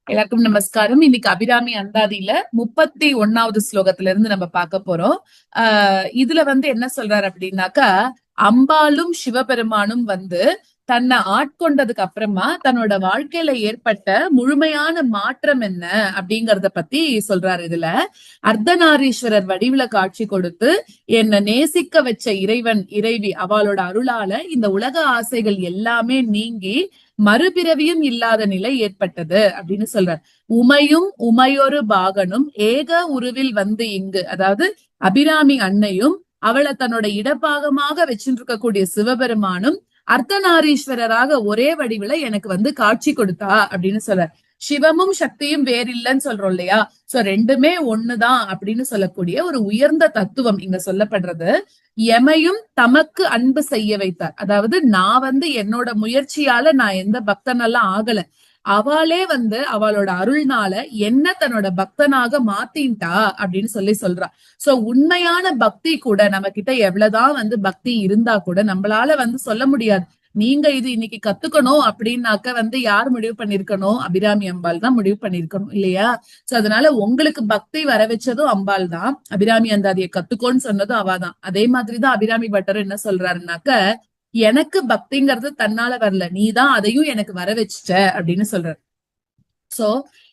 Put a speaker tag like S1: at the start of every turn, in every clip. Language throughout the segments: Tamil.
S1: எல்லாருக்கும் நமஸ்காரம். இன்னைக்கு அபிராமி அந்தாதியில 31வது ஸ்லோகத்துல இருந்து நம்ம பார்க்க போறோம். இதுல என்ன சொல்றாரு அப்படின்னாக்கா, அம்பாளும் சிவபெருமானும் தன்னை ஆட்கொண்டதுக்கு அப்புறமா தன்னோட வாழ்க்கையில ஏற்பட்ட முழுமையான மாற்றம் என்ன அப்படிங்கறத பத்தி சொல்றாரு. இதுல அர்த்தநாரீஸ்வரர் வடிவுல காட்சி கொடுத்து என்னை நேசிக்க வச்ச இறைவன் இறைவி அவளோட அருளால இந்த உலக ஆசைகள் எல்லாமே நீங்கி மறுபிறவியும் இல்லாத நிலை ஏற்பட்டது அப்படின்னு சொல்றார். உமையும் உமையொரு பாகனும் ஏக உருவில் இங்கு, அதாவது அபிராமி அன்னையும் அவளை தன்னோட இடப்பாகமாக வச்சுருக்கக்கூடிய சிவபெருமானும் அர்த்தநாரீஸ்வரராக ஒரே வடிவுல எனக்கு காட்சி கொடுத்தா அப்படின்னு சொல்றார். சிவமும் சக்தியும் வேறில்லைன்னு சொல்றோம் இல்லையா? சோ ரெண்டுமே ஒண்ணுதான் அப்படின்னு சொல்லக்கூடிய ஒரு உயர்ந்த தத்துவம் இங்க சொல்லப்படுறது. எமையும் தமக்கு அன்பு செய்ய வைத்தார். அதாவது நான் என்னோட முயற்சியால நான் எந்த பக்தனெல்லாம் ஆகல, அவளே அவளோட அருள்னால என்ன தன்னோட பக்தனாக மாத்தின்ட்டா அப்படின்னு சொல்றா. சோ உண்மையான பக்தி கூட நம்ம கிட்ட எவ்வளவுதான் பக்தி இருந்தா கூட நம்மளால சொல்ல முடியாது. நீங்க இது இன்னைக்கு கத்துக்கணும் அப்படின்னாக்க யார் முடிவு பண்ணிருக்கணும்? அபிராமி அம்பாள் தான் முடிவு பண்ணிருக்கணும் இல்லையா? சோ அதனால உங்களுக்கு பக்தி வர வச்சதும் அம்பாள் தான். அபிராமி அந்தாதியை கத்துக்கோன்னு சொன்னதும் அவாதான். அதே மாதிரிதான் அபிராமி பட்டர் என்ன சொல்றாருனாக்க, எனக்கு பக்திங்கிறது தன்னால வரல, நீதான் அதையும் எனக்கு வர வச்சுட்ட அப்படின்னு சொல்றாரு. சோ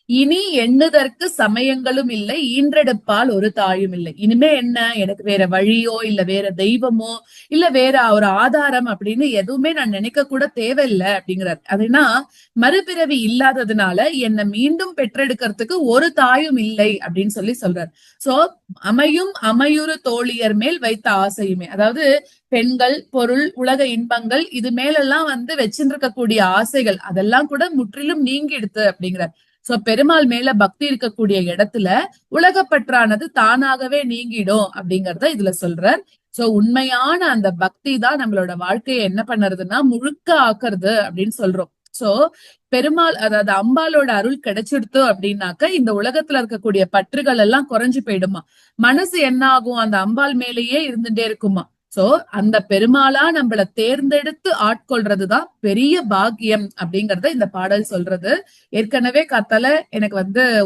S1: இனி எண்ணுதற்கு சமயங்களும் இல்லை, ஈன்றெடுப்பால் ஒரு தாயும் இல்லை. இனிமே என்ன, எனக்கு வேற வழியோ இல்ல வேற தெய்வமோ இல்ல வேற ஒரு ஆதாரம் அப்படின்னு எதுவுமே நான் நினைக்க கூட தேவையில்லை அப்படிங்கிறார். அதுனா மறுபிறவி இல்லாததுனால என்னை மீண்டும் பெற்றெடுக்கிறதுக்கு ஒரு தாயும் இல்லை அப்படின்னு சொல்றார். சோ அமையும் அமையுறு தோழியர் மேல் வைத்த ஆசையுமே, அதாவது பெண்கள், பொருள், உலக இன்பங்கள் இது மேலெல்லாம் வச்சிருக்கக்கூடிய ஆசைகள் அதெல்லாம் கூட முற்றிலும் நீங்கிடுது அப்படிங்கிறார். சோ பெருமாள் மேல பக்தி இருக்கக்கூடிய இடத்துல உலகப்பற்றானது தானாகவே நீங்கிடும் அப்படிங்கறத இதுல சொல்றார். சோ உண்மையான அந்த பக்தி தான் நம்மளோட வாழ்க்கையை என்ன பண்ணுறதுன்னா முழுக்க ஆக்குறது அப்படின்னு சொல்றோம். சோ பெருமாள், அதாவது அம்பாலோட அருள் கிடைச்சிடுத்து அப்படின்னாக்க இந்த உலகத்துல இருக்கக்கூடிய பற்றுகள் எல்லாம் குறைஞ்சு போயிடுமா. மனசு என்ன ஆகும், அந்த அம்பாள் மேலேயே இருந்துட்டே இருக்குமா. சோ அந்த பெருமாளா நம்மள தேர்ந்தெடுத்து ஆட்கொள்றதுதான் பெரிய பாக்கியம் அப்படிங்கறத இந்த பாடல் சொல்றது. ஏற்கனவே காத்தால எனக்கு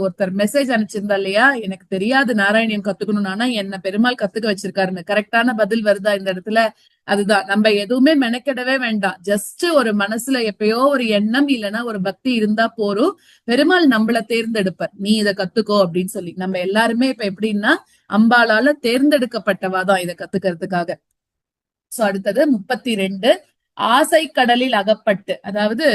S1: ஒருத்தர் மெசேஜ் அனுப்பிச்சிருந்தா இல்லையா, எனக்கு தெரியாது நாராயணியம் கத்துக்கணும், ஆனா என்ன பெருமாள் கத்துக்க வச்சிருக்காருன்னு. கரெக்டான பதில் வருதா இந்த இடத்துல? அதுதான், நம்ம எதுவுமே மெனக்கெடவே வேண்டாம். ஜஸ்ட் ஒரு மனசுல எப்பயோ ஒரு எண்ணம் இல்லைன்னா ஒரு பக்தி இருந்தா போரும், பெருமாள் நம்மள தேர்ந்தெடுப்பார். நீ இதை கத்துக்கோ அப்படின்னு சொல்லி. நம்ம எல்லாருமே இப்ப எப்படின்னா அம்பாளால தேர்ந்தெடுக்கப்பட்டவாதான் இதை கத்துக்கிறதுக்காக. சோ அடுத்தது 32, ஆசை கடலில் அகப்பட்டு, அதாவது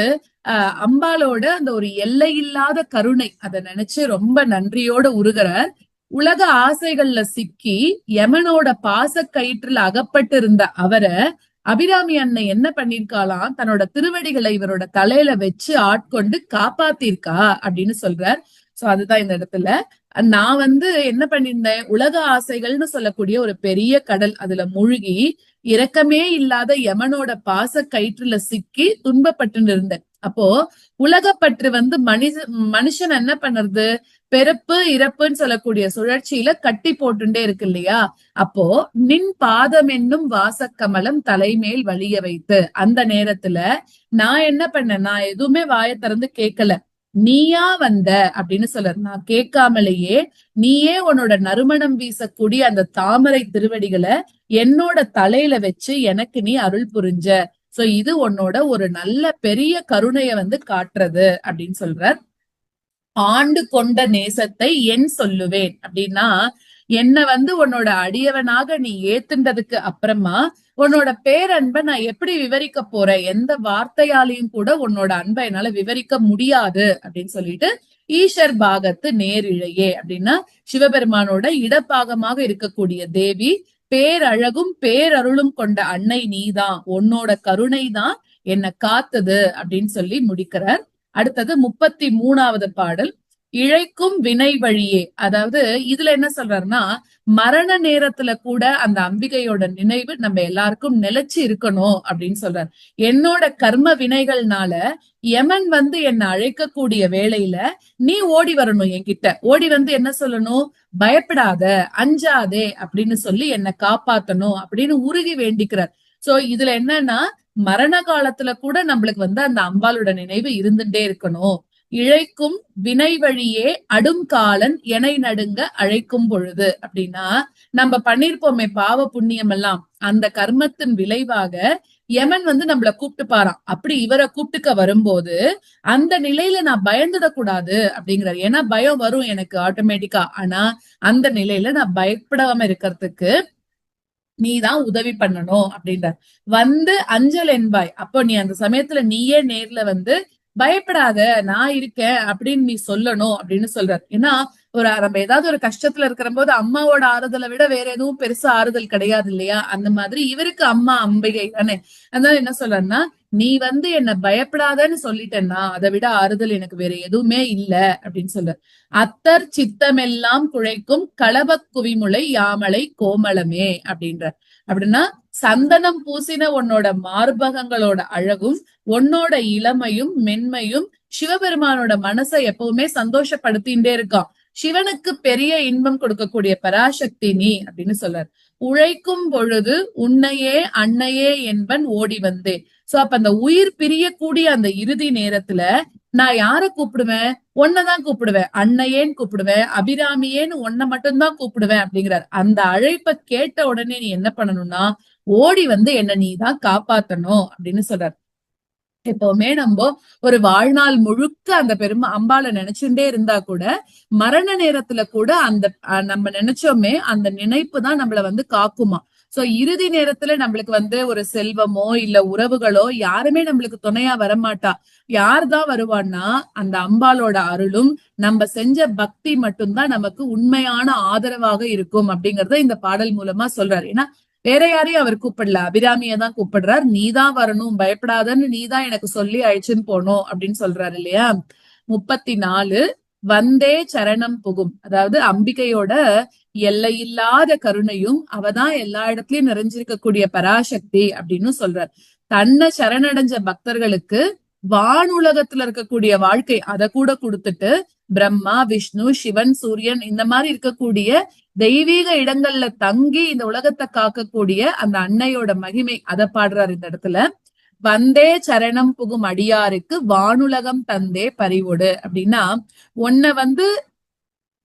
S1: அம்பாலோட அந்த ஒரு எல்லையில்லாத கருணை அதை நினைச்சு ரொம்ப நன்றியோட உருகிறார். உலக ஆசைகள்ல சிக்கி யமனோட பாச கயிற்றுல அகப்பட்டு இருந்த அவரை அபிராமி அன்னை என்ன பண்ணிருக்காலாம், தன்னோட திருவடிகளை இவரோட தலையில வச்சு ஆட்கொண்டு காப்பாத்திருக்கா அப்படின்னு சொல்றார். சோ அதுதான் இந்த இடத்துல நான் என்ன பண்ணிருந்தேன், உலக ஆசைகள்னு சொல்லக்கூடிய ஒரு பெரிய கடல், அதுல மூழ்கி இரக்கமே இல்லாத யமனோட பாச கயிற்றுல சிக்கி துன்பப்பட்டு இருந்தேன். அப்போ உலகப்பற்று மனுஷன் என்ன பண்ணுறது, பிறப்பு இறப்புன்னு சொல்லக்கூடிய சுழற்சியில கட்டி போட்டுட்டே இருக்கு இல்லையா? அப்போ நின் பாதம் என்னும் வாசக்கமலம் தலைமேல் வலிய வைத்து, அந்த நேரத்துல நான் என்ன பண்ணேன், நான் எதுவுமே வாய திறந்து கேட்கல, நீயா அப்படின்னு சொல்ற. நான் கேட்காமலேயே நீயே உன்னோட நறுமணம் வீசக்கூடிய அந்த தாமரை திருவடிகளை என்னோட தலையில வச்சு எனக்கு நீ அருள் புரிஞ்ச. சோ இது உன்னோட ஒரு நல்ல பெரிய கருணைய காட்டுறது அப்படின்னு சொல்ற. ஆண்டு கொண்ட நேசத்தை என் சொல்லுவேன் அப்படின்னா, என்ன உன்னோட அடியவனாக நீ ஏத்துண்டதுக்கு அப்புறமா உன்னோட பேரன்பை நான் எப்படி விவரிக்க போறேன், எந்த வார்த்தையாலையும் கூட உன்னோட அன்பை என்னால விவரிக்க முடியாது அப்படின்னு சொல்லிட்டு, ஈஷர் பாகத்து நேரிழையே அப்படின்னா சிவபெருமானோட இடப்பாகமாக இருக்கக்கூடிய தேவி, பேரழகும் பேரருளும் கொண்ட அன்னை நீதான், உன்னோட கருணை தான் என்ன காத்தது அப்படின்னு சொல்லி முடிக்கிறார். அடுத்தது 33வது பாடல், இழைக்கும் வினை வழியே. அதாவது இதுல என்ன சொல்றாருன்னா, மரண நேரத்துல கூட அந்த அம்பிகையோட நினைவு நம்ம எல்லாருக்கும் நிலைச்சு இருக்கணும் அப்படின்னு சொல்றாரு. என்னோட கர்ம வினைகள்னால யமன் என்ன அழைக்கக்கூடிய வேளையில நீ ஓடி வரணும், என்கிட்ட ஓடி என்ன சொல்லணும், பயப்படாத, அஞ்சாதே அப்படின்னு சொல்லி என்ன காப்பாத்தணும் அப்படின்னு உருகி வேண்டிக்கிறார். சோ இதுல என்னன்னா, மரண காலத்துல கூட நம்மளுக்கு அந்த அம்பாளோட நினைவு இருந்துட்டே இருக்கணும். இழைக்கும் வினை வழியே அடும் காலன் எனை நடுங்க அழைக்கும் பொழுது. அப்படின்னா நம்ம பண்ணிருப்போமே பாவ புண்ணியம் எல்லாம், அந்த கர்மத்தின் விளைவாக யமன் நம்மள கூப்பிட்டு பாராம். அப்படி இவரை கூப்பிட்டுக்க வரும்போது அந்த நிலையில நான் பயந்துடக்கூடாது அப்படிங்கிறார். ஏன்னா பயம் வரும் எனக்கு ஆட்டோமேட்டிக்கா. ஆனா அந்த நிலையில நான் பயப்படாம இருக்கிறதுக்கு நீதான் உதவி பண்ணணும் அப்படின்ற அஞ்சல் என்பாய். அப்போ நீ அந்த சமயத்துல நீயே நேர்ல பயப்படாத நான் இருக்கேன் அப்படின்னு நீ சொல்லணும் அப்படின்னு சொல்றார். ஏன்னா நம்ம ஏதாவது ஒரு கஷ்டத்துல இருக்கிற போது அம்மாவோட ஆறுதலை விட வேற எதுவும் பெருசா ஆறுதல் கிடையாது இல்லையா? அந்த மாதிரி இவருக்கு அம்மா அம்பிகை தானே. அதனால என்ன சொல்றன்னா, நீ என்ன பயப்படாதன்னு சொல்லிட்டேன்னா அதை விட ஆறுதல் எனக்கு வேற எதுவுமே இல்ல அப்படின்னு சொல்ற. அத்தர் சித்தமெல்லாம் குழைக்கும் களப குவிமுளை யாமலை கோமளமே அப்படின்ற. அப்படின்னா சந்தனம் பூசின உன்னோட மார்பகங்களோட அழகும் உன்னோட இளமையும் மென்மையும் சிவபெருமானோட மனசை எப்பவுமே சந்தோஷப்படுத்தின்றே இருக்கான். சிவனுக்கு பெரிய இன்பம் கொடுக்கக்கூடிய பராசக்தி நீ அப்படின்னு சொல்றார். உழைக்கும் பொழுது உன்னையே அன்னையே என்பன் ஓடி வந்தேன். சோ அப்ப அந்த உயிர் பிரியக்கூடிய அந்த இறுதி நேரத்துல நான் யார கூப்பிடுவேன்? ஒன்னதான் கூப்பிடுவேன், அன்னையேன்னு கூப்பிடுவேன், அபிராமியேன்னு ஒன்ன மட்டும்தான் கூப்பிடுவேன் அப்படிங்கிறார். அந்த அழைப்ப கேட்ட உடனே நீ என்ன பண்ணணும்னா ஓடி என்ன நீதான் காப்பாத்தணும் அப்படின்னு சொல்றார். எப்பவுமே நம்ம ஒரு வாழ்நாள் முழுக்க அந்த அம்பாளை நினைச்சுட்டே இருந்தா கூட மரண நேரத்துல கூட அந்த நம்ம நினைச்சோமே அந்த நினைப்பு தான் நம்மள காக்குமா. சோ இறுதி நேரத்துல நம்மளுக்கு ஒரு செல்வமோ இல்ல உறவுகளோ யாருமே நம்மளுக்கு துணையா வரமாட்டா. யார்தான் வருவான்னா அந்த அம்பாளோட அருளும் நம்ம செஞ்ச பக்தி மட்டும்தான் நமக்கு உண்மையான ஆதரவாக இருக்கும் அப்படிங்கறத இந்த பாடல் மூலமா சொல்றாரு. ஏன்னா வேற யாரையும் அவர் கூப்பிடல, அபிராமியை தான் கூப்பிடுறார். நீதான் வரணும், பயப்படாதன்னு நீதான் எனக்கு சொல்லி அழைச்சுன்னு போனோம் அப்படின்னு சொல்றாரு இல்லையா? 34 வந்தே சரணம் புகும். அதாவது அம்பிகையோட எல்லையில்லாத கருணையும் அவதான் எல்லா இடத்துலயும் நிறைஞ்சிருக்கக்கூடிய பராசக்தி அப்படின்னு சொல்றார். தன்னை சரணடைஞ்ச பக்தர்களுக்கு வானுலகத்துல இருக்கக்கூடிய வாழ்க்கை அதை கூட கொடுத்துட்டு பிரம்மா விஷ்ணு சிவன் சூரியன் இந்த மாதிரி இருக்கக்கூடிய தெய்வீக இடங்கள்ல தங்கி இந்த உலகத்தை காக்கக்கூடிய அந்த அன்னையோட மகிமை அதை பாடுறாரு இந்த இடத்துல. வந்தே சரணம் புகும் அடியாருக்கு வானுலகம் தந்தே பறிவோடு. அப்படின்னா உன்னை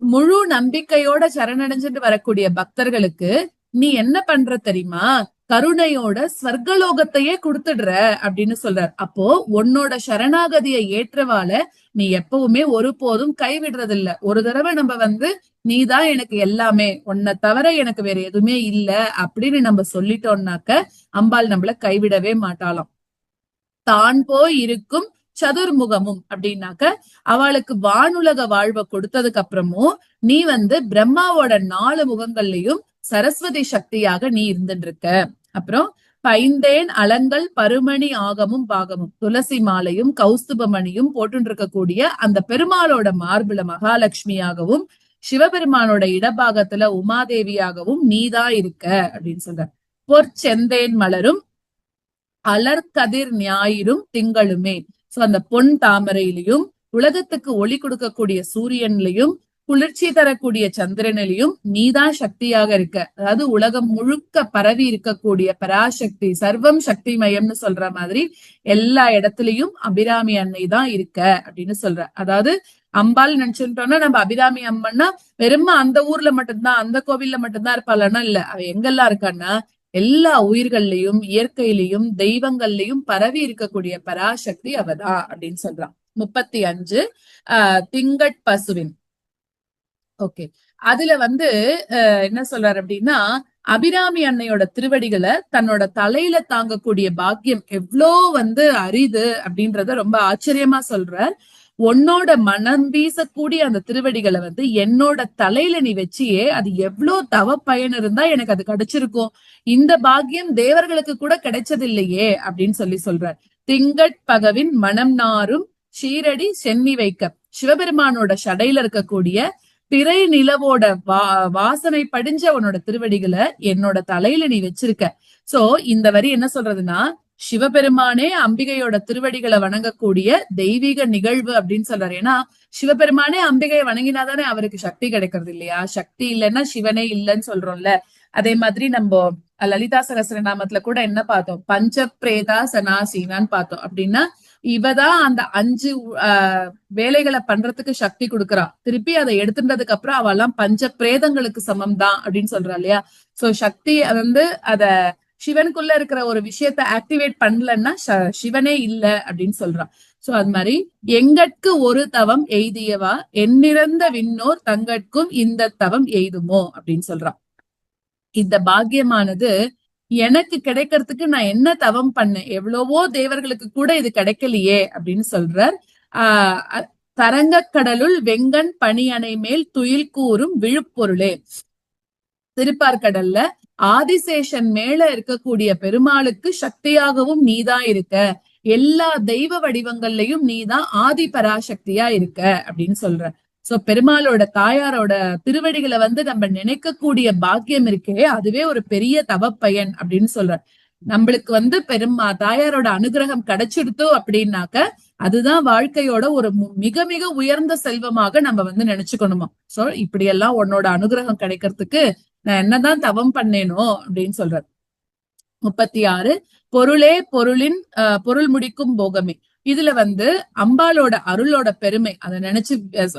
S1: முழு நம்பிக்கையோட சரணடைஞ்சிட்டு வரக்கூடிய பக்தர்களுக்கு நீ என்ன பண்ற தெரியுமா? கருணையோட ஸ்வர்கலோகத்தையே கொடுத்துடுற அப்படின்னு சொல்றார். அப்போ உன்னோட சரணாகதியை ஏற்றவால நீ எப்பவுமே ஒருபோதும் கைவிடுறது இல்ல. ஒரு தடவை நம்ம நீதான் எனக்கு எல்லாமே, உன்னை தவிர எனக்கு வேற எதுவுமே இல்ல அப்படின்னு நம்ம சொல்லிட்டோம்னாக்க அம்பாள் நம்மள கைவிடவே மாட்டாளாம். தான் போய் இருக்கும் சதுர்முகமும் அப்படின்னாக்க அவளுக்கு வானுலக வாழ்வை கொடுத்ததுக்கு அப்புறமும் நீ பிரம்மாவோட 4 முகங்கள்லயும் சரஸ்வதி சக்தியாக நீ இருந்துட்டு இருக்க. அப்புறம் பைந்தேன் அலங்கள் பருமணி ஆகமும் பாகமும் துளசி மாலையும் கௌஸ்துபமணியும் போட்டு இருக்கக்கூடிய அந்த பெருமாளோட மார்புல மகாலட்சுமியாகவும் சிவபெருமானோட இடபாகத்துல உமாதேவியாகவும் நீதான் இருக்க அப்படின்னு சொல்ற. பொற்செந்தேன் மலரும் அலர்கதிர் ஞாயிறும் திங்களுமே. சோ அந்த பொன் தாமரையிலையும் உலகத்துக்கு ஒளி கொடுக்கக்கூடிய சூரியன்லயும் குளிர்ச்சி தரக்கூடிய சந்திரனிலையும் நீதான் சக்தியாக இருக்க. அதாவது உலகம் முழுக்க பரவி இருக்கக்கூடிய பராசக்தி, சர்வம் சக்தி மயம்னு சொல்ற மாதிரி எல்லா இடத்துலயும் அபிராமி அன்னை தான் இருக்க அப்படின்னு சொல்ற. அதாவது அம்பாள் நினைச்சுட்டோம்னா நம்ம அபிராமி அம்மன்னா வெறும் அந்த ஊர்ல மட்டும்தான் அந்த கோவில்ல மட்டும்தான் இருப்பாளன்னா இல்ல, அவ எங்கெல்லாம் இருக்கான்னா எல்லா உயிர்கள்லயும் இயற்கையிலையும் தெய்வங்கள்லயும் பரவி இருக்கக்கூடிய பராசக்தி அவதான் அப்படின்னு சொல்றான். 35 திங்கட் பசுவின். ஓகே, அதுல என்ன சொல்றாரு அப்படின்னா அபிராமி அன்னையோட திருவடிகளை தன்னோட தலையில தாங்கக்கூடிய பாக்கியம் எவ்வளோ அரிது அப்படின்றத ரொம்ப ஆச்சரியமா சொல்றார். உன்னோட மனம் வீசக்கூடிய அந்த திருவடிகளை என்னோட தலையில நீ வச்சியே அது எவ்வளவு தவ பயன் இருந்தா எனக்கு அது கிடைச்சிருக்கும். இந்த பாக்கியம் தேவர்களுக்கு கூட கிடைச்சது இல்லையே அப்படின்னு சொல்றார். திங்கட் பகவின் மனம் நாரும் ஷீரடி சென்னி வைக்க. சிவபெருமானோட சடையில இருக்கக்கூடிய பிறை நிலவோட வாசனை படிஞ்ச உன்னோட திருவடிகளை என்னோட தலையில நீ வச்சிருக்க. சோ இந்த வரி என்ன சொல்றதுன்னா சிவபெருமானே அம்பிகையோட திருவடிகளை வணங்கக்கூடிய தெய்வீக நிகழ்வு அப்படின்னு சொல்றாரு. ஏன்னா சிவபெருமானே அம்பிகையை வணங்கினாதானே அவருக்கு சக்தி கிடைக்கிறது இல்லையா? சக்தி இல்லைன்னா சிவனே இல்லைன்னு சொல்றோம்ல. அதே மாதிரி நம்ம லலிதா சகஸ்ரநாமத்துல கூட என்ன பார்த்தோம்? பஞ்ச பிரேதா சனாசீனான்னு பார்த்தோம். அப்படின்னா இவதான் அந்த 5 வேலைகளை பண்றதுக்கு சக்தி கொடுக்கறா. திருப்பி அதை எடுத்துட்டதுக்கு அப்புறம் அவெல்லாம் பஞ்ச பிரேதங்களுக்கு சமம் தான் அப்படின்னு சொல்றா இல்லையா. சோ சக்தி வந்து அத சிவனுக்குள்ள இருக்கிற ஒரு விஷயத்த ஆக்டிவேட் பண்ணலன்னா சிவனே இல்ல அப்படின்னு சொல்றான். சோ அது மாதிரி எங்கட்கு ஒரு தவம் எய்தியவா எண்ணிறந்த விண்ணோர் தங்கட்கும் இந்த தவம் எய்துமோ அப்படின்னு சொல்றான். இந்த பாக்கியமானது எனக்கு கிடைக்கிறதுக்கு நான் என்ன தவம் பண்ணேன், எவ்வளவோ தேவர்களுக்கு கூட இது கிடைக்கலையே அப்படின்னு சொல்றார். தரங்கக் கடலுள் வெங்கண் பனி அணை மேல் துயில் கூறும் விழுப்பொருளே. திருப்பார்கடல்ல ஆதிசேஷன் மேல இருக்கக்கூடிய பெருமாளுக்கு சக்தியாகவும் நீதான் இருக்க, எல்லா தெய்வ வடிவங்கள்லயும் நீதான் ஆதி பராசக்தியா இருக்க அப்படின்னு சொல்ற. சோ பெருமாளோட தாயாரோட திருவடிகளை வந்து நம்ம நினைக்கக்கூடிய பாக்கியம் இருக்கே, அதுவே ஒரு பெரிய தவப்பயன் அப்படின்னு சொல்ற. நம்மளுக்கு வந்து தாயாரோட அனுகிரகம் கிடைச்சிடுத்தோ அப்படின்னாக்க அதுதான் வாழ்க்கையோட ஒரு மிக மிக உயர்ந்த செல்வமாக நம்ம வந்து நினைச்சுக்கணுமா. சோ இப்படி எல்லாம் உன்னோட அனுகிரகம் கிடைக்கிறதுக்கு நான் என்னதான் தவம் பண்ணேனோ அப்படின்னு சொல்ற. 36 பொருளே பொருளின் பொருள் முடிக்கும் போகமே. இதுல வந்து அம்பாளோட அருளோட பெருமை அதை நினைச்சு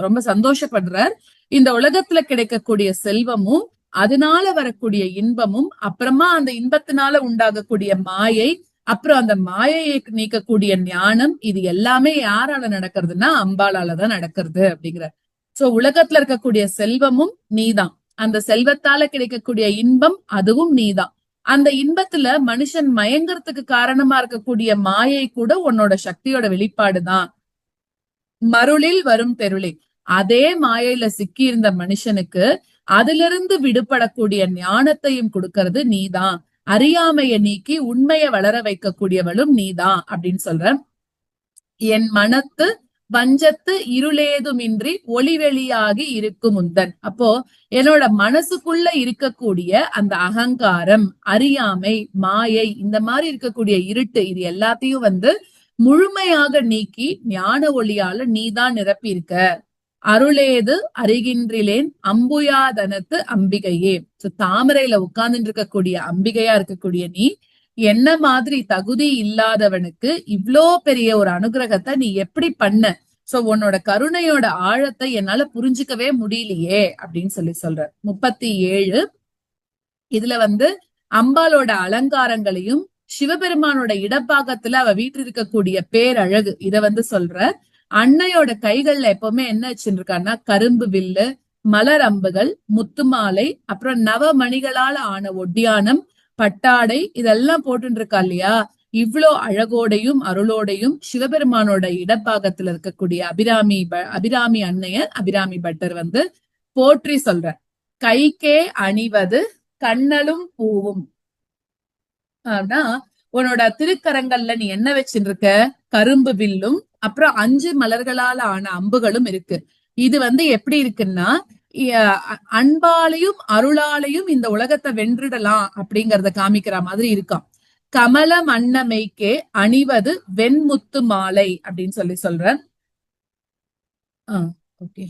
S1: ரொம்ப சந்தோஷப்படுறார். இந்த உலகத்துல கிடைக்கக்கூடிய செல்வமும் அதனால வரக்கூடிய இன்பமும் அப்புறமா அந்த இன்பத்தினால உண்டாகக்கூடிய மாயை, அப்புறம் அந்த மாயையை நீக்கக்கூடிய ஞானம், இது எல்லாமே யாரால நடக்கிறதுனா அம்பாளாலதான் நடக்கிறது அப்படிங்கிற. சோ உலகத்துல இருக்கக்கூடிய செல்வமும் நீதான், அந்த செல்வத்தால கிடைக்கக்கூடிய இன்பம் அதுவும் நீதான், அந்த இன்பத்துல மனுஷன் மயங்கறதுக்கு காரணமா இருக்கக்கூடிய மாயை கூட உன்னோட சக்தியோட வெளிப்பாடுதான். மருளில் வரும் தெருளே, அதே மாயையில சிக்கி இருந்த மனுஷனுக்கு அதிலிருந்து விடுபடக்கூடிய ஞானத்தையும் கொடுக்கறது நீதான், அறியாமைய நீக்கி உண்மைய வளர வைக்கக்கூடியவளும் நீதான் அப்படின்னு சொல்ற. என் மனத்து வஞ்சத்து இருளேதுமின்றி ஒளிவெளியாகி இருக்கும் முந்தன். அப்போ என்னோட மனசுக்குள்ள இருக்கக்கூடிய அந்த அகங்காரம், அறியாமை, மாயை, இந்த மாதிரி இருக்கக்கூடிய இருட்டு, இது எல்லாத்தையும் வந்து முழுமையாக நீக்கி ஞான ஒளியால நீதான் நிரப்பி இருக்க. அருளேது அறிகின்றிலேன் அம்புயாதனத்து அம்பிகையே. தாமரையில உட்கார்ந்துட்டு இருக்கக்கூடிய அம்பிகையா இருக்கக்கூடிய நீ என்ன மாதிரி தகுதி இல்லாதவனுக்கு இவ்ளோ பெரிய ஒரு அனுகிரகத்தை நீ எப்படி பண்ண, சோ உன்னோட கருணையோட ஆழத்தை என்னால புரிஞ்சுக்கவே முடியலையே அப்படின்னு சொல்ற. 37 இதுல வந்து அம்பாளோட அலங்காரங்களையும் சிவபெருமானோட இடப்பாகத்துல அவ வீட்டில் இருக்கக்கூடிய பேரழகு இத வந்து சொல்ற. அன்னையோட கைகள்ல எப்பவுமே என்ன வச்சுருக்கான்னா கரும்பு வில்லு, மலர் அம்புகள், முத்து மாலை, அப்புறம் நவமணிகளால ஆன ஒட்டியானம், பட்டாடை, இதெல்லாம் போட்டு இருக்கா இல்லையா. இவ்வளோ அழகோடையும் அருளோடையும் சிவபெருமானோட இடப்பாகத்துல இருக்கக்கூடிய அபிராமி அன்னைய அபிராமி பட்டர் வந்து போற்றி சொல்ற. கைக்கே அணிவது கண்ணலும் பூவும். ஆனா உன்னோட திருக்கரங்கள்ல நீ என்ன வச்சுருக்க, கரும்பு வில்லும் அப்புறம் 5 மலர்களால ஆன அம்புகளும் இருக்கு. இது வந்து எப்படி இருக்குன்னா அன்பாலையும் அருளாலையும் இந்த உலகத்தை வென்றிடலாம் அப்படிங்கறத காமிக்கிற மாதிரி இருக்கான். கமலம் அன்னமைக்கே அணிவது வெண்முத்து மாலை அப்படின்னு சொல்ற. ஓகே.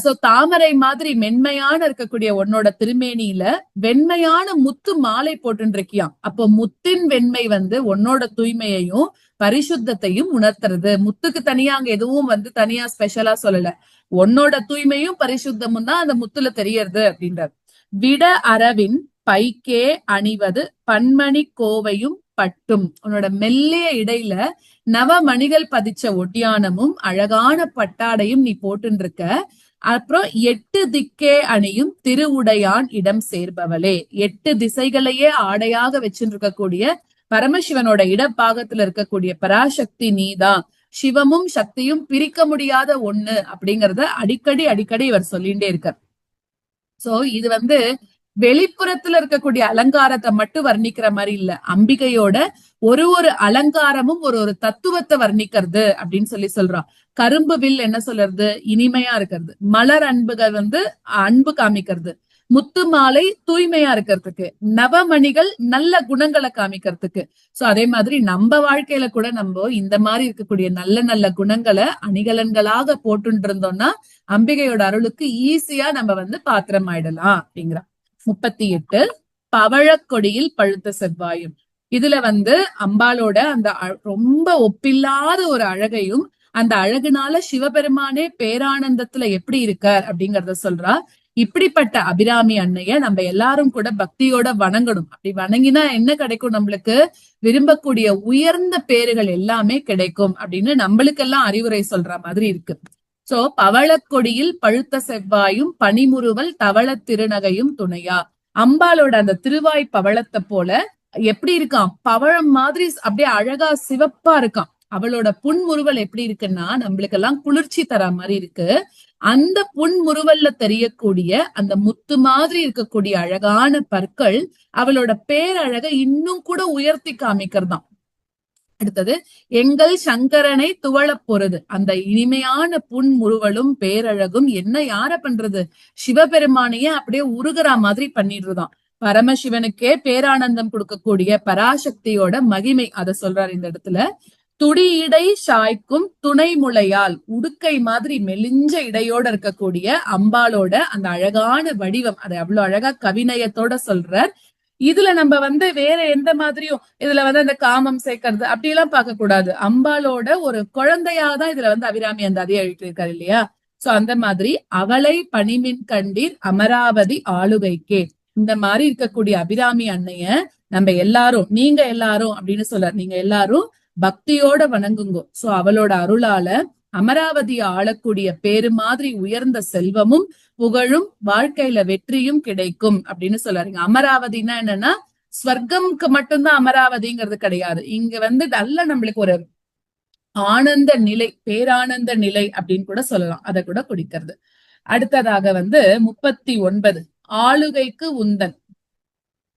S1: சோ தாமரை மாதிரி மென்மையான இருக்கக்கூடிய உன்னோட திருமேனியில வெண்மையான முத்து மாலை போட்டுருக்கியாம். அப்போ முத்தின் வெண்மை வந்து உன்னோட தூய்மையையும் பரிசுத்தத்தையும் உணர்த்துறது. முத்துக்கு தனியா அங்க எதுவும் வந்து தனியா ஸ்பெஷலா சொல்லல, உன்னோட தூய்மையும் பரிசுத்தமும் தான் அந்த முத்துல தெரியறது அப்படின்றார். விட அரவின் பைக்கே அணிவது பன்மணி கோவையும் பட்டும். உன்னோட மெல்லிய இடையில நவமணிகள் பதிச்ச ஒட்டியானமும் அழகான பட்டாடையும் நீ போட்டுருக்க. அப்புறம் 8 திக்கே அணியும் திருவுடையான் இடம் சேர்பவளே. 8 திசைகளையே ஆடையாக வச்சுருக்கக்கூடிய பரமசிவனோட இடப்பாகத்துல இருக்கக்கூடிய பராசக்தி நீதான். சிவமும் சக்தியும் பிரிக்க முடியாத ஒண்ணு அப்படிங்கறத அடிக்கடி இவர் சொல்லிட்டே இருக்கார். சோ இது வந்து வெளிப்புறத்துல இருக்கக்கூடிய அலங்காரத்தை மட்டும் வர்ணிக்கிற மாதிரி இல்ல, அம்பிகையோட ஒரு அலங்காரமும் ஒரு தத்துவத்தை வர்ணிக்கிறது அப்படின்னு சொல்றான். கரும்பு வில் என்ன சொல்றது, இனிமையா இருக்கிறது. மலர் அன்புகள் வந்து அன்பு காமிக்கிறது. முத்து மாலை தூய்மையா இருக்கிறதுக்கு. நவமணிகள் நல்ல குணங்களை காமிக்கிறதுக்கு. சோ அதே மாதிரி நம்ம வாழ்க்கையில கூட நம்ம இந்த மாதிரி இருக்கக்கூடிய நல்ல நல்ல குணங்களை அணிகலன்களாக போட்டு இருந்தோம்னா அம்பிகையோட அருளுக்கு ஈஸியா நம்ம வந்து பாத்திரம் ஆயிடலாம் அப்படிங்கிறான். 38 பவழக்கொடியில் பழுத்த செவ்வாயும். இதுல வந்து அம்பாளோட அந்த ரொம்ப ஒப்பில்லாத ஒரு அழகையும், அந்த அழகுனால சிவபெருமானே பேரானந்தத்துல எப்படி இருக்கார் அப்படிங்கறத சொல்றா. இப்படிப்பட்ட அபிராமி அன்னைய நம்ம எல்லாரும் கூட பக்தியோட வணங்கணும். அப்படி வணங்கினா என்ன கிடைக்கும்? நம்மளுக்கு விரும்பக்கூடிய உயர்ந்த பேறுகள் எல்லாமே கிடைக்கும் அப்படின்னு நம்மளுக்கெல்லாம் அறிவுரை சொல்ற மாதிரி இருக்கு. சோ பவளக்கொடியில் பழுத்த செவ்வாயும் பனிமுறுவல் தவள திருநகையும் துணையா. அம்பாளோட அந்த திருவாய் பவளத்தை போல எப்படி இருக்கான்? பவழம் மாதிரி அப்படியே அழகா சிவப்பா இருக்கான். அவளோட புன்முறுவல் எப்படி இருக்குன்னா நம்மளுக்கெல்லாம் குளிர்ச்சி தர மாதிரி இருக்கு. அந்த புன்முறுவல்ல தெரியக்கூடிய அந்த முத்து மாதிரி இருக்கக்கூடிய அழகான பற்கள் அவளோட பேரழகை இன்னும் கூட உயர்த்தி காமிக்கிறதாம். அடுத்தது, எங்கள் சங்கரனை துவளப் பொறுது. அந்த இனிமையான புன்முறுவலும் பேரழகும் என்ன யார பண்றது? சிவபெருமானையே அப்படியே உருகிற மாதிரி பண்ணிடுறதாம். பரமசிவனுக்கே பேரானந்தம் கொடுக்கக்கூடிய பராசக்தியோட மகிமை அதை சொல்றாரு இந்த இடத்துல. துடியிடை சாய்க்கும் துணை முளையால், உடுக்கை மாதிரி மெலிஞ்ச இடையோட இருக்கக்கூடிய அம்பாளோட அந்த அழகான வடிவம், அதை அவ்வளவு அழகா கவிநயத்தோட சொல்றார். இதுல நம்ம வந்து வேற எந்த மாதிரியும் இதுல வந்து அந்த காமம் சேர்க்கறது அப்படி எல்லாம் பார்க்க கூடாது. அம்பாளோட ஒரு குழந்தையாதான் இதுல வந்து அபிராமி அந்த அதே எழுதியிருக்காரு இல்லையா? சோ அந்த மாதிரி அவளை பணிமின் கண்டீர் அமராவதி ஆளுகைக்கே, இந்த மாதிரி இருக்கக்கூடிய அபிராமி அன்னைய நம்ம எல்லாரும், நீங்க எல்லாரும் அப்படின்னு சொல்ற, நீங்க எல்லாரும் பக்தியோட வணங்குங்கோ. சோ அவளோட அருளால அமராவதியை ஆளக்கூடிய பேரு மாதிரி உயர்ந்த செல்வமும் புகழும் வாழ்க்கையில வெற்றியும் கிடைக்கும் அப்படின்னு சொல்றாருங்க. அமராவதினா என்னன்னா ஸ்வர்க்கம்க்கு மட்டும்தான் அமராவதிங்கிறது கிடையாது. இங்க வந்து நல்ல நம்மளுக்கு ஒரு ஆனந்த நிலை, பேரானந்த நிலை அப்படின்னு கூட சொல்லலாம். அதை கூட குடிக்கிறது. அடுத்ததாக வந்து 39 ஆளுகைக்கு உந்தன்.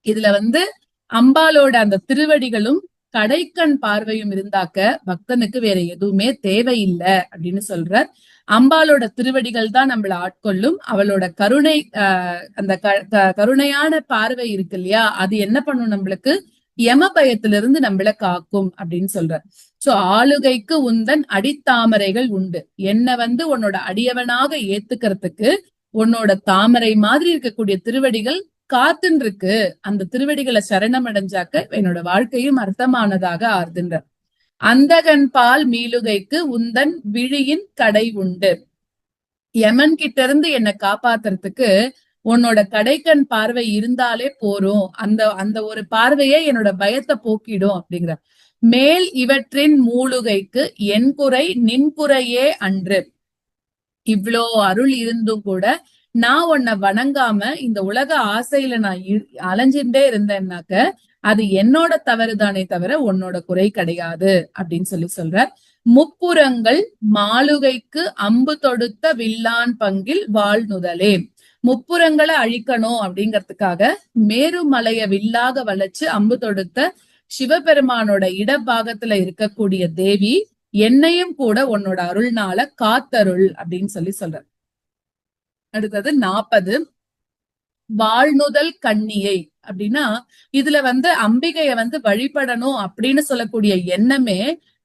S1: இதுல வந்து அம்பாளோட அந்த திருவடிகளும் கடைக்கண் பார்வையும் இருந்தாக்க பக்தனுக்கு வேற எதுவுமே தேவையில்லை அப்படின்னு சொல்றார். அம்பாளோட திருவடிகள் தான் நம்மள ஆட்கொள்ளும். அவளோட கருணை அந்த கருணையான பார்வை இருக்கு இல்லையா, அது என்ன பண்ணும்? நம்மளுக்கு யம பயத்திலிருந்து நம்மள காக்கும் அப்படின்னு சொல்றார். சோ ஆளுகைக்கு உந்தன் அடித்தாமரைகள் உண்டு. என்ன வந்து உன்னோட அடியவனாக ஏத்துக்கிறதுக்கு உன்னோட தாமரை மாதிரி இருக்கக்கூடிய திருவடிகள் காத்துன்னு இருக்கு. அந்த திருவடிகளை சரணம் அடைஞ்சாக்க என்னோட வாழ்க்கையும் அர்த்தமானதாக ஆறுதுன்ற. அந்தகன் பால் மீளுகைக்கு உந்தன் விழியின் கடை உண்டு. யமன் கிட்ட இருந்து என்னை காப்பாத்துறதுக்கு உன்னோட கடைக்கண் பார்வை இருந்தாலே போரும். அந்த அந்த ஒரு பார்வையே என்னோட பயத்தை போக்கிடும் அப்படிங்கிற. மேல் இவற்றின் மூலுகைக்கு என் குறை நின் குறையே அன்று. இவ்வளோ அருள் இருந்தும் கூட நான் உன்னை வணங்காம இந்த உலக ஆசையில நான் அலைஞ்சுட்டே இருந்தேன்னாக்க அது என்னோட தவறுதானே தவிர உன்னோட குறை கிடையாது அப்படின்னு சொல்ற. முப்புறங்கள் மாளுகைக்கு அம்பு தொடுத்த வில்லான் பங்கில் வாழ்நுதலே. முப்புறங்களை அழிக்கணும் அப்படிங்கறதுக்காக மேருமலைய வில்லாக வளைச்சு அம்பு தொடுத்த சிவபெருமானோட இடபாகத்துல இருக்கக்கூடிய தேவி என்னையும் கூட உன்னோட அருள்னால காத்தருள் அப்படின்னு சொல்ற. அடுத்தது 40 வாழ்நுதல் கண்ணியை. அப்படின்னா இதுல வந்து அம்பிகைய வந்து வழிபடணும் அப்படின்னு சொல்லக்கூடிய எண்ணமே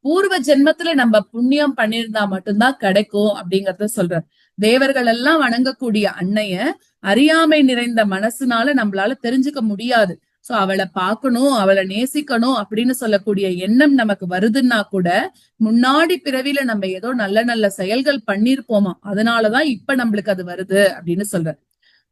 S1: பூர்வ ஜென்மத்துல நம்ம புண்ணியம் பண்ணியிருந்தா மட்டும்தான் கிடைக்கும் அப்படிங்கறத சொல்ற. தேவர்கள் எல்லாம் வணங்கக்கூடிய அன்னைய அறியாமை நிறைந்த மனசுனால நம்மளால தெரிஞ்சுக்க முடியாது. சோ அவளை பார்க்கணும், அவளை நேசிக்கணும் அப்படின்னு சொல்லக்கூடிய எண்ணம் நமக்கு வருதுன்னா கூட முன்னாடி பிறவில நம்ம ஏதோ நல்ல நல்ல செயல்கள் பண்ணிருப்போமா, அதனாலதான் இப்ப நம்மளுக்கு அது வருது அப்படின்னு சொல்ற.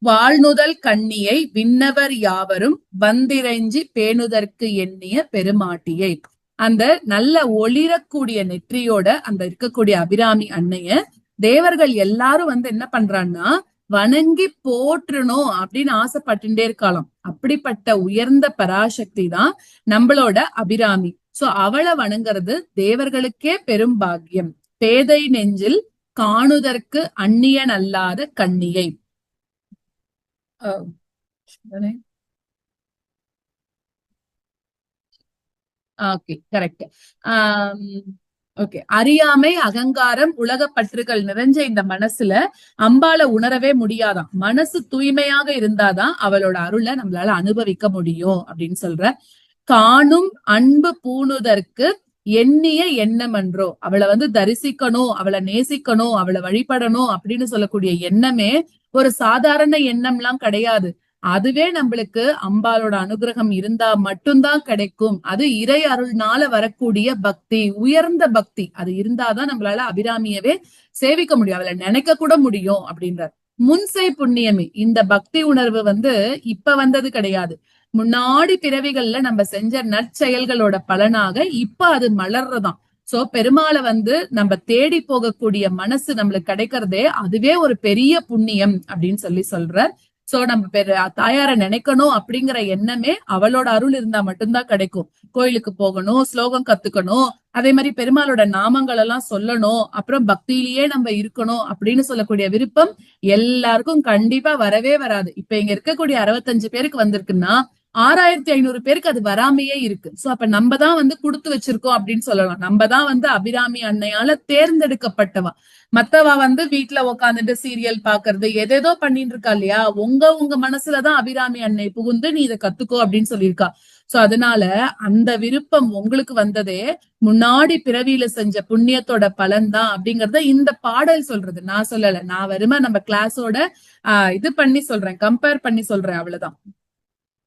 S1: வாழ்நுதல் கண்ணியை விண்ணவர் யாவரும் வந்திரைஞ்சி பேணுதற்கு எண்ணிய பெருமாட்டியை. அந்த நல்ல ஒளிரக்கூடிய நெற்றியோட அந்த இருக்கக்கூடிய அபிராமி அன்னைய தேவர்கள் எல்லாரும் வந்து என்ன பண்றான்னா வணங்கி போற்றணும் அப்படின்னு ஆசைப்பட்டுட்டே இருக்கலாம். அப்படிப்பட்ட உயர்ந்த பராசக்தி தான் நம்மளோட அபிராமி. சோ அவளை வணங்குறது தேவர்களுக்கே பெரும் பாக்கியம். பேதை நெஞ்சில் காணுதற்கு அந்நியன் அல்லாத கண்ணியை. Okay, correct. ஓகே, அறியாமை அகங்காரம் உலக பற்றுகள் நிறைஞ்ச இந்த மனசுல அம்பால உணரவே முடியாதான். மனசு தூய்மையாக இருந்தாதான் அவளோட அருளை நம்மளால அனுபவிக்க முடியும் அப்படின்னு சொல்ற. காணும் அன்பு பூணுதற்கு எண்ணிய எண்ணமன்றோ. அவளை வந்து தரிசிக்கணும், அவளை நேசிக்கணும், அவளை வழிபடணும் அப்படின்னு சொல்லக்கூடிய எண்ணமே ஒரு சாதாரண எண்ணம்லாம் கிடையாது. அதுவே நம்மளுக்கு அம்பாளோட அனுகிரகம் இருந்தா மட்டும்தான் கிடைக்கும். அது இறை அருள்னால வரக்கூடிய பக்தி, உயர்ந்த பக்தி. அது இருந்தாதான் நம்மளால அபிராமியவே சேவிக்க முடியும், அவளை நினைக்க கூட முடியும் அப்படின்றார். முன்செய் புண்ணியமே, இந்த பக்தி உணர்வு இப்ப வந்தது கிடையாது. முன்னாடி பிறவிகள்ல நம்ம செஞ்ச நற்செயல்களோட பலனாக இப்ப அது மலர்றதாம். சோ பெருமாளை நம்ம தேடி போகக்கூடிய மனசு நம்மளுக்கு கிடைக்கிறதே அதுவே ஒரு பெரிய புண்ணியம் அப்படின்னு சொல்றார். சோ நம்ம தாயார நினைக்கணும் அப்படிங்கிற எண்ணமே அவளோட அருள் இருந்தா மட்டும்தான் கிடைக்கும். கோயிலுக்கு போகணும், ஸ்லோகம் கத்துக்கணும், அதே மாதிரி பெருமாளோட நாமங்கள் எல்லாம் சொல்லணும், அப்புறம் பக்தியிலேயே நம்ம இருக்கணும் அப்படின்னு சொல்லக்கூடிய விருப்பம் எல்லாருக்கும் கண்டிப்பா வரவே வராது. இப்ப இங்க இருக்கக்கூடிய 65 பேருக்கு வந்திருக்குன்னா 6500 பேருக்கு அது வராமையே இருக்கு. சோ அப்ப நம்ம தான் கொடுத்து வச்சிருக்கோம் அப்படின்னு சொல்லலாம். நம்ம தான் அபிராமி அன்னையால தேர்ந்தெடுக்கப்பட்டவா. மத்தவா வீட்டுல உக்காந்துட்டு சீரியல் பாக்குறது எதேதோ பண்ணிட்டு இருக்கா இல்லையா. உங்க மனசுலதான் அபிராமி அன்னை புகுந்து நீ இதை கத்துக்கோ அப்படின்னு சொல்லியிருக்கா. சோ அதனால அந்த விருப்பம் உங்களுக்கு வந்ததே முன்னாடி பிறவியில செஞ்ச புண்ணியத்தோட பலன் தான் அப்படிங்கறத இந்த பாடல் சொல்றது. நான் சொல்லல, நான் வெறும நம்ம கிளாஸோட இது பண்ணி சொல்றேன், கம்பேர் பண்ணி சொல்றேன், அவ்வளவுதான்.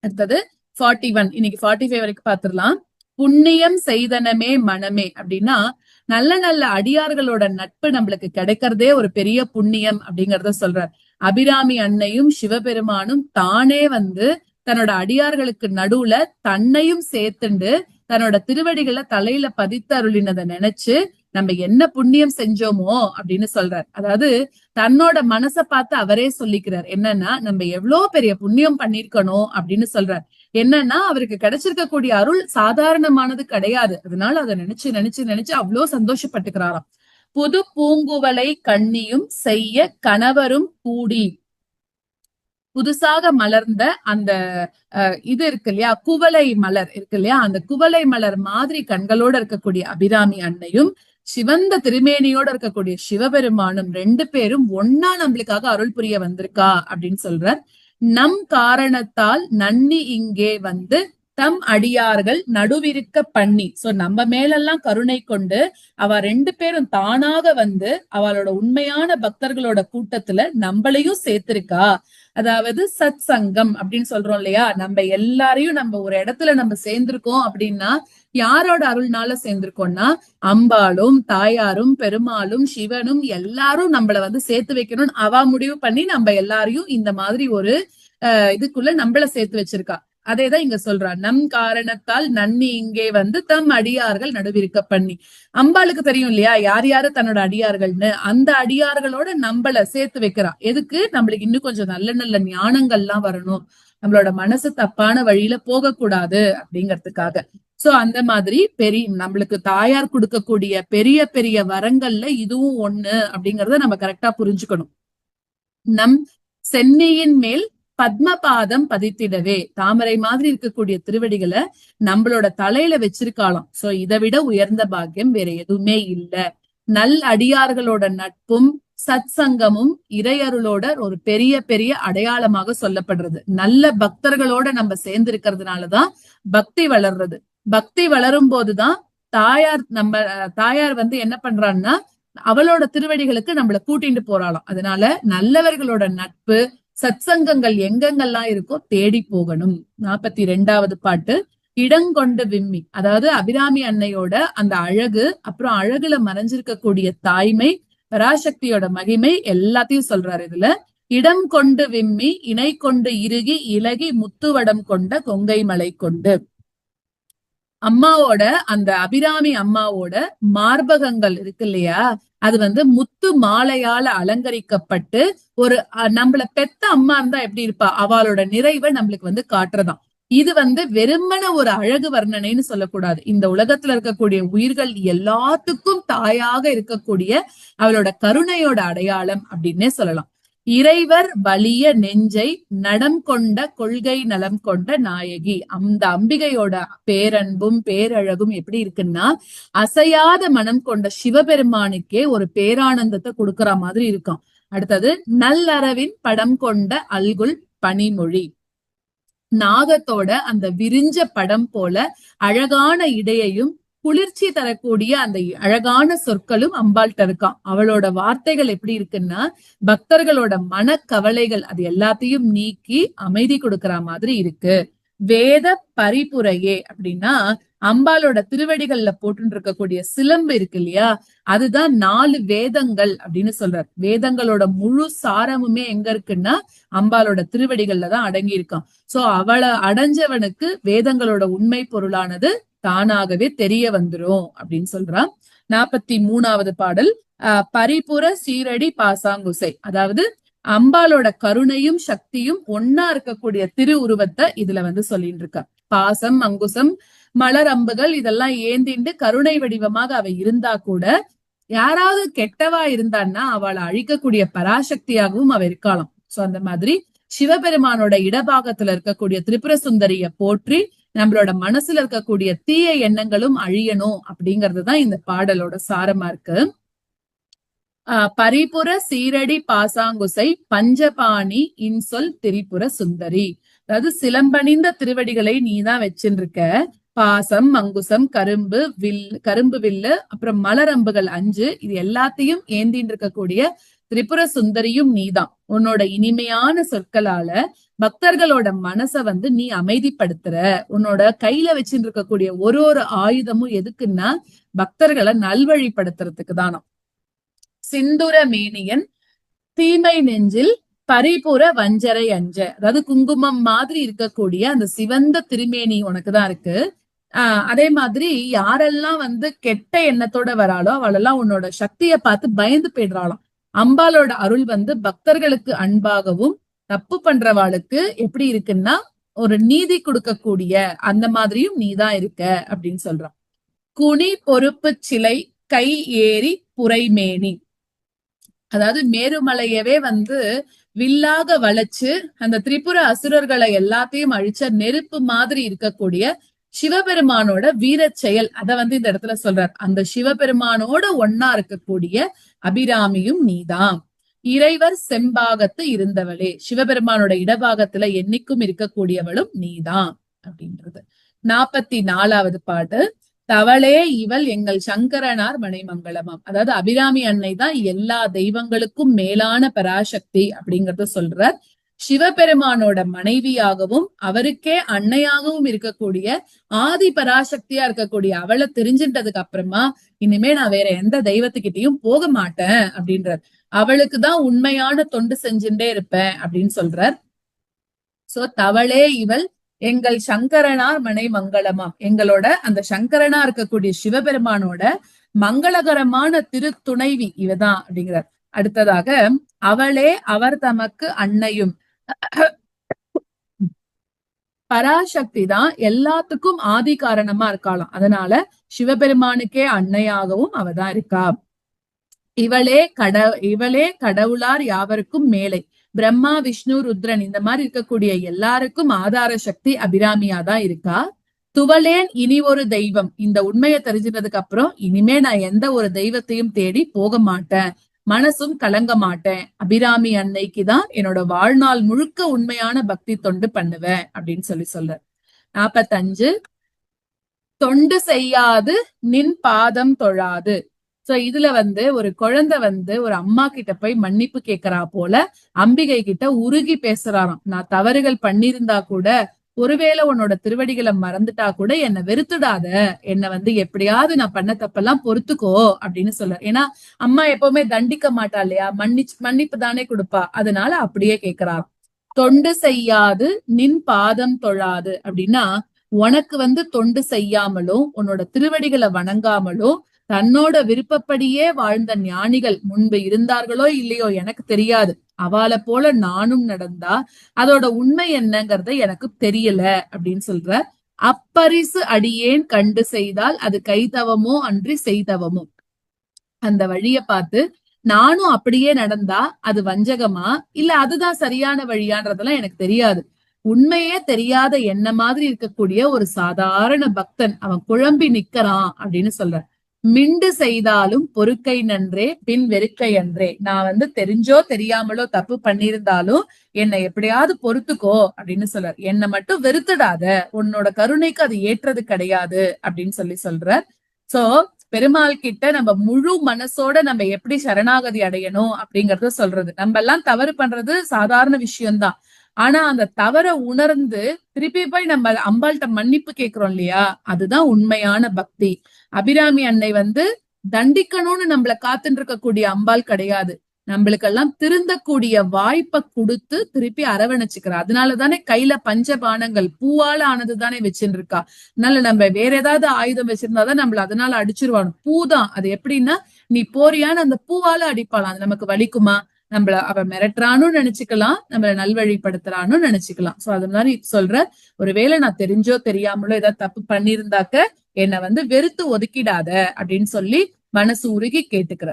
S1: அடுத்தது 41, இன்னைக்கு 45 வரைக்கும் பாத்துடலாம். புண்ணியம் செய்தனமே மனமே அப்படின்னா நல்ல நல்ல அடியார்களோட நட்பு நம்மளுக்கு கிடைக்கிறதே ஒரு பெரிய புண்ணியம் அப்படிங்கறத சொல்றார். அபிராமி அன்னையும் சிவபெருமானும் தானே தன்னோட அடியார்களுக்கு நடுவுல தன்னையும் சேர்த்துண்டு தன்னோட திருவடிகளை தலையில பதித்து அருளினதை நினைச்சு நம்ம என்ன புண்ணியம் செஞ்சோமோ அப்படின்னு சொல்றார். அதாவது தன்னோட மனசை பார்த்து அவரே சொல்லிக்கிறார். என்னன்னா நம்ம எவ்வளவு பெரிய புண்ணியம் பண்ணிருக்கணும் அப்படின்னு சொல்றார். என்னன்னா அவருக்கு கிடைச்சிருக்கக்கூடிய அருள் சாதாரணமானது கிடையாது. அதனால அதை நினைச்சு நினைச்சு நினைச்சு அவ்வளவு சந்தோஷப்பட்டுக்கிறாராம். புது பூங்குவலை கண்ணியும் செய்ய கணவரும் கூடி, புதுசாக மலர்ந்த அந்த இது இருக்கு இல்லையா, குவளை மலர் இருக்கு இல்லையா, அந்த குவளை மலர் மாதிரி கண்களோட இருக்கக்கூடிய அபிராமி அன்னையும் சிவந்த திருமேனியோட இருக்கக்கூடிய சிவபெருமானும் 2 பேரும் ஒன்னா நம்மளுக்காக அருள் புரிய வந்திருக்கா அப்படின்னு சொல்றார். நம் காரணத்தால் நன்னி இங்கே தம் அடியார்கள் நடுவிருக்க பண்ணி. சோ நம்ம மேலெல்லாம் கருணை கொண்டு அவ 2 பேரும் தானாக அவளோட உண்மையான பக்தர்களோட கூட்டத்துல நம்மளையும் சேர்த்திருக்கா. அதாவது சத் சங்கம் அப்படின்னு சொல்றோம் இல்லையா, நம்ம எல்லாரையும் நம்ம ஒரு இடத்துல நம்ம சேர்ந்திருக்கோம் அப்படின்னா யாரோட அருள்னால சேர்ந்திருக்கோம்னா அம்பாளும் தாயாரும் பெருமாளும் சிவனும் எல்லாரும் நம்மள சேர்த்து வைக்கணும்னு அவ முடிவு பண்ணி நம்ம எல்லாரையும் இந்த மாதிரி ஒரு இதுக்குள்ள நம்மள சேர்த்து வச்சிருக்கா. அதேதான் இங்க சொல்றா. நம் காரணத்தால் நன்னி இங்கே தம் அடியார்கள் நடுவிருக்க பண்ணி. அம்பாளுக்கு தெரியும் இல்லையா யார் யாரு தன்னோட அடியார்கள்னு, அந்த அடியார்களோட நம்மள சேர்த்து வைக்கிறா. எதுக்கு? நம்மளுக்கு இன்னும் கொஞ்சம் நல்ல நல்ல ஞானங்கள்லாம் வரணும், நம்மளோட மனசு தப்பான வழியில போகக்கூடாது அப்படிங்கறதுக்காக. சோ அந்த மாதிரி நம்மளுக்கு தாயார் கொடுக்கக்கூடிய பெரிய பெரிய வரங்கள்ல இதுவும் ஒண்ணு அப்படிங்கறத நம்ம கரெக்டா புரிஞ்சுக்கணும். நம் சென்னியின் மேல் பத்மபாதம் பதித்திடவே, தாமரை மாதிரி இருக்கக்கூடிய திருவடிகளை நம்மளோட தலையில வச்சிருக்காளாம். சோ இதை விட உயர்ந்த பாக்கியம் வேற எதுவுமே இல்ல. நல் அடியார்களோட நட்பும் சத் சங்கமும் இறையருளோட ஒரு பெரிய பெரிய அடையாளமாக சொல்லப்படுறது. நல்ல பக்தர்களோட நம்ம சேர்ந்து இருக்கிறதுனாலதான் பக்தி வளர்றது. பக்தி வளரும் போதுதான் தாயார் என்ன பண்றான்னா அவளோட திருவடிகளுக்கு நம்மள கூட்டிட்டு போறாளாம். அதனால நல்லவர்களோட நட்பு சத்சங்கங்கள் எங்கெங்கெல்லாம் இருக்கோ தேடி போகணும். 42வது பாட்டு இடங்கொண்டு விம்மி. அதாவது அபிராமி அன்னையோட அந்த அழகு, அப்புறம் அழகுல மறைஞ்சிருக்கக்கூடிய தாய்மை, பராசக்தியோட மகிமை எல்லாத்தையும் சொல்றாரு இதுல. இடம் கொண்டு விம்மி இணை கொண்டு இறுகி இலகி முத்துவடம் கொண்ட கொங்கை மலை கொண்டு. அம்மாவோட அந்த அபிராமி அம்மாவோட மார்பகங்கள் இருக்கு இல்லையா, அது முத்து மாலையால அலங்கரிக்கப்பட்டு ஒரு நம்மள பெத்த அம்மா இருந்தா எப்படி இருப்பா, அவளோட நிறைவை நம்மளுக்கு காட்டுறதாம். இது வெறுமன ஒரு அழகு வர்ணனைன்னு சொல்லக்கூடாது. இந்த உலகத்துல இருக்கக்கூடிய உயிர்கள் எல்லாத்துக்கும் தாயாக இருக்கக்கூடிய அவளோட கருணையோட அடையாளம் அப்படின்னே சொல்லலாம். இறைவர் வலிய நெஞ்சை நடம் கொண்ட கொள்கை நலம் கொண்ட நாயகி. அந்த அம்பிகையோட பேரன்பும் பேரழகும் எப்படி இருக்குன்னா அசையாத மனம் கொண்ட சிவபெருமானுக்கே ஒரு பேரானந்தத்தை கொடுக்கற மாதிரி இருக்கும். அடுத்தது நல்லறவின் படம் கொண்ட அல்குல் பனிமொழி. நாகத்தோட அந்த விரிஞ்ச படம் போல அழகான இடையையும் குளிர்ச்சி தரக்கூடிய அந்த அழகான சொற்களும் அம்பாள்கிட்ட இருக்கான். அவளோட வார்த்தைகள் எப்படி இருக்குன்னா பக்தர்களோட மனக்கவலைகள் அது எல்லாத்தையும் நீக்கி அமைதி கொடுக்கற மாதிரி இருக்கு. வேத பரிபுரையே அப்படின்னா அம்பாலோட திருவடிகள்ல போட்டு இருக்கக்கூடிய சிலம்பு இருக்கு இல்லையா, அதுதான் 4 வேதங்கள் அப்படின்னு சொல்றார். வேதங்களோட முழு சாரமுமே எங்க இருக்குன்னா அம்பாலோட திருவடிகள்ல தான் அடங்கி இருக்கான். சோ அவளை அடைஞ்சவனுக்கு வேதங்களோட உண்மை பொருளானது தானாகவே தெரிய வந்துரும் அப்படின்னு சொல்றான். 43வது பாடல் பரிபுர சீரடி பாசாங்குசை, அதாவது அம்பாலோட கருணையும் சக்தியும் ஒன்னா இருக்கக்கூடிய திரு உருவத்தை இதுல சொல்லிட்டு இருக்கா. பாசம், அங்குசம், மலர் அம்புகள் இதெல்லாம் ஏந்திண்டு கருணை வடிவமாக அவ இருந்தா கூட யாராவது கெட்டவா இருந்தான்னா அவளை அழிக்கக்கூடிய பராசக்தியாகவும் அவ இருக்கலாம். சோ அந்த மாதிரி சிவபெருமானோட இடபாகத்துல இருக்கக்கூடிய திரிபுர சுந்தரிய போற்றி நம்மளோட மனசுல இருக்கக்கூடிய தீய எண்ணங்களும் அழியணும் அப்படிங்கறதுதான் இந்த பாடலோட சாரமா இருக்கு. பரிபுர சீரடி பாசாங்குசை பஞ்சபாணி இன்சொல் திரிபுர சுந்தரி, அதாவது சிலம்பணிந்த திருவடிகளை நீதான் வச்சுருக்க. பாசம், அங்குசம், கரும்பு வில்லு, அப்புறம் மலரம்புகள் 5 இது எல்லாத்தையும் ஏந்தின்னு இருக்கக்கூடிய திரிபுர சுந்தரியும் நீதான். உன்னோட இனிமையான சொற்களால பக்தர்களோட மனச நீ அமைதிப்படுத்துற. உன்னோட கையில வச்சுட்டு இருக்கக்கூடிய ஒரு ஆயுதமும் எதுக்குன்னா பக்தர்களை நல்வழிப்படுத்துறதுக்கு தானா. சிந்துர மேனியன் தீமை நெஞ்சில் பரிபுர வஞ்சரை அஞ்ச, அதாவது குங்குமம் மாதிரி இருக்கக்கூடிய அந்த சிவந்த திருமேனி உனக்குதான் இருக்கு. அதே மாதிரி யாரெல்லாம் கெட்ட எண்ணத்தோட வராளோ அவளெல்லாம் உன்னோட சக்தியை பார்த்து பயந்து போயிடுறாளாம். அம்பாலோட அருள் பக்தர்களுக்கு அன்பாகவும் தப்பு பண்றவாளுக்கு எப்படி இருக்குன்னா ஒரு நீதி கொடுக்கக்கூடிய அந்த மாதிரியும் நீதான் இருக்க அப்படின்னு சொல்றான். குனி பொறுப்பு சிலை கை ஏறி புரைமேனி, அதாவது மேருமலையவே வில்லாக வளைச்சு அந்த திரிபுர அசுரர்களை எல்லாத்தையும் அழிச்ச நெருப்பு மாதிரி இருக்கக்கூடிய சிவபெருமானோட வீர செயல் அத இந்த இடத்துல சொல்றார். அந்த சிவபெருமானோட ஒன்னா இருக்கக்கூடிய அபிராமியும் நீதான். இறைவர் செம்பாகத்து இருந்தவளே, சிவபெருமானோட இடபாகத்துல என்னைக்கும் இருக்கக்கூடியவளும் நீதான் அப்படின்றது. 44வது பாட்டு தவளே இவள் எங்கள் சங்கரனார் மனைமங்கலமாம், அதாவது அபிராமி அன்னை தான் எல்லா தெய்வங்களுக்கும் மேலான பராசக்தி அப்படிங்கறத சொல்றார். சிவபெருமானோட மனைவியாகவும் அவருக்கே அன்னையாகவும் இருக்கக்கூடிய ஆதி பராசக்தியா இருக்கக்கூடிய அவளை தெரிஞ்சின்றதுக்கு அப்புறமா இனிமே நான் வேற எந்த தெய்வத்துக்கிட்டையும் போக மாட்டேன் அப்படின்றார். அவளுக்குதான் உண்மையான தொண்டு செஞ்சுட்டே இருப்பேன் அப்படின்னு சொல்றார். சோ தவளே இவள் எங்கள் சங்கரனார் மனை மங்களமாம், எங்களோட அந்த சங்கரனா இருக்கக்கூடிய சிவபெருமானோட மங்களகரமான திருத்துணைவி இவதான் அப்படிங்கிறார். அடுத்ததாக அவளே அவர் தமக்கு அன்னையும், பராசக்தி தான் எல்லாத்துக்கும் ஆதி காரணமா இருக்காளாம். அதனால சிவபெருமானுக்கே அன்னையாகவும் அவதான் இருக்கா. இவளே கடவுளார் யாவருக்கும் மேலை, பிரம்மா விஷ்ணு ருத்ரன் இந்த மாதிரி இருக்கக்கூடிய எல்லாருக்கும் ஆதார சக்தி அபிராமியா தான் இருக்கா. துவலேன் இனி ஒரு தெய்வம், இந்த உண்மையை தெரிஞ்சினதுக்கு அப்புறம் இனிமே நான் எந்த ஒரு தெய்வத்தையும் தேடி போக மாட்டேன், மனசும் கலங்க மாட்டேன். அபிராமி அன்னைக்குதான் என்னோட வாழ்நாள் முழுக்க உண்மையான பக்தி தொண்டு பண்ணுவேன் அப்படின்னு சொல்ற. 45 தொண்டு செய்யாது நின் பாதம் தொழாது. சோ இதுல ஒரு குழந்தை ஒரு அம்மா கிட்ட போய் மன்னிப்பு கேட்கறா போல அம்பிகை கிட்ட உருகி பேசுறாராம். நான் தவறுகள் பண்ணிருந்தா கூட, ஒருவேளை உன்னோட திருவடிகளை மறந்துட்டா கூட என்னை வெறுத்துடாத, என்னை எப்படியாவது நான் பண்ண தப்பெல்லாம் பொறுத்துக்கோ அப்படின்னு சொல்ற. ஏன்னா அம்மா எப்பவுமே தண்டிக்க மாட்டா இல்லையா, மன்னிப்பு தானே கொடுப்பா, அதனால அப்படியே கேட்கிறாராம். தொண்டு செய்யாது நின் பாதம் தொழாது அப்படின்னா உனக்கு தொண்டு செய்யாமலும் உன்னோட திருவடிகளை வணங்காமலும் தன்னோட விருப்பப்படியே வாழ்ந்த ஞானிகள் முன்பு இருந்தார்களோ இல்லையோ எனக்கு தெரியாது, அவளை போல நானும் நடந்தா அதோட உண்மை என்னங்கறத எனக்கு தெரியல அப்படின்னு சொல்ற. அப்பரிசு அடியேன் கண்டு செய்தால் அது கைதவமோ அன்றி செய்தவமோ, அந்த வழிய பார்த்து நானும் அப்படியே நடந்தா அது வஞ்சகமா இல்ல அதுதான் சரியான வழியான்றதெல்லாம் எனக்கு தெரியாது. உண்மையே தெரியாத என்ன மாதிரி இருக்கக்கூடிய ஒரு சாதாரண பக்தன் அவன் குழம்பி நிக்கிறான் அப்படின்னு சொல்ற. மிண்டு செய்தாலும் பொறுக்கை நன்றே பின் வெறுக்கை அன்றே, நான் தெரிஞ்சோ தெரியாமலோ தப்பு பண்ணிருந்தாலும் என்னை எப்படியாவது பொறுத்துக்கோ அப்படின்னு சொல்றார். என்னை மட்டும் வெறுத்துடாத, உன்னோட கருணைக்கு அது ஏற்றது கிடையாது அப்படின்னு சொல்ற. சோ பெருமாள் கிட்ட நம்ம முழு மனசோட நம்ம எப்படி சரணாகதி அடையணும் அப்படிங்கறத சொல்றது. நம்ம எல்லாம் தவறு பண்றது சாதாரண விஷயம்தான். ஆனா அந்த தவற உணர்ந்து திருப்பி போய் நம்ம அம்பாள்கிட்ட மன்னிப்பு கேக்குறோம் இல்லையா, அதுதான் உண்மையான பக்தி. அபிராமி அன்னை வந்து தண்டிக்கணும்னு நம்மள காத்துட்டு இருக்கக்கூடிய அம்பாள் கிடையாது. நம்மளுக்கெல்லாம் திருந்தக்கூடிய வாய்ப்பை கொடுத்து திருப்பி அரவணைச்சுக்கிறா. அதனாலதானே கையில பஞ்சபானங்கள் பூவால ஆனது தானே வச்சுட்டு இருக்கா. அதனால நம்ம வேற ஏதாவது ஆயுதம் வச்சிருந்தாதான் நம்மள அதனால அடிச்சிருவாங்க. பூதான் அது. எப்படின்னா நீ போறியான்னு அந்த பூவால அடிப்பாளாம். அது நமக்கு வலிக்குமா? நம்மள அவ மிரட்டுறான்னு நினைச்சுக்கலாம், நம்மள நல்வழிப்படுத்துறான்னு நினைச்சுக்கலாம். சோ அது மாதிரி சொல்ற, ஒருவேளை நான் தெரிஞ்சோ தெரியாமலோ ஏதாவது தப்பு பண்ணியிருந்தாக்க என்னை வந்து வெறுத்து ஒதுக்கிடாத அப்படின்னு சொல்லி மனசு உருகி கேட்டுக்கிற.